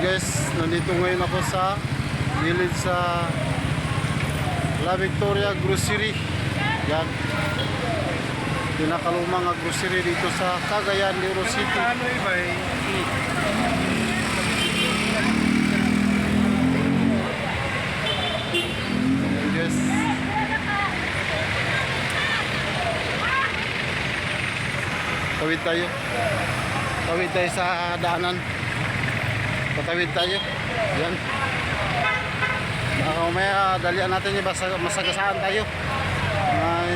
Guys, nandito ngayon ako sa gilid sa La Victoria Grocery. Yan, pinakalumang grocery dito sa Cagayan de Oro City. Yes. Tawid tayo sa daanan. Patawid tayo. Yan. Baka umaya dalian natin yung masagasaan tayo. May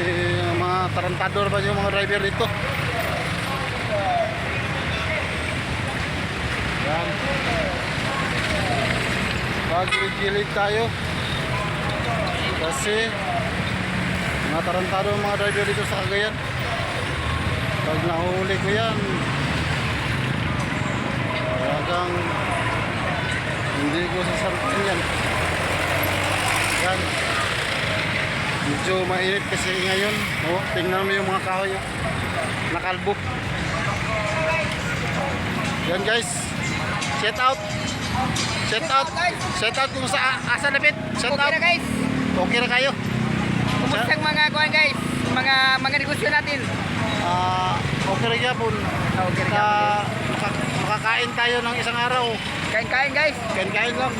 mga tarantador ba yung mga driver dito. Yan. Pagilid-gilid tayo. Kasi mga tarantado mga driver dito sa Cagayan. Pag nahuli ko yan, talagang hindi ko sasarapin yan. Yan. Medyo mainit kasi ngayon. Oh, tingnan mo yung mga kahoy. Nakalbo. Yan guys. Shout out. Shout out. Shout out kung sa asa lapit. Shout out. Okay na guys. Okay na kayo. Kumusta ang mga kuhan guys? Mga negosyo natin. Okay rin yapon. Okay Na makakain tayo ng isang araw. Kain-kain guys. Kain-kain lang.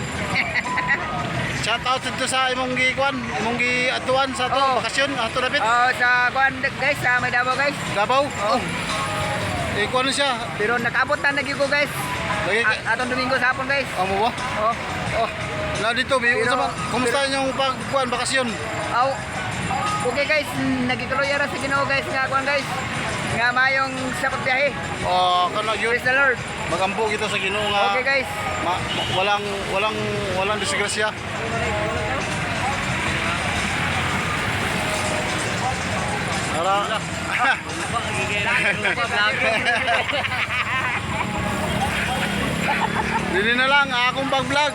Shout out dito sa imong gikuan, imong giatuan sa to bakasyon ato dapit. Sa kuhan guys, sa may Davao guys. Davao. Oh. Ikuan siya. Pero nakaabot na nagigo guys. Atong Domingo sa hapon guys. Amo ba? Oh. Na dito biyo sa kumusta inyong pagkuan bakasyon? Okay guys, nagituloy ara sa Ginoo guys nga kuhan guys. Nga mayong sa pagbiyahe. Kana gyud. Praise the Lord. Magampo kita sa Ginoo nga. Okay guys. Walang disgrasya. Ara. Dili na lang akong pag-vlog.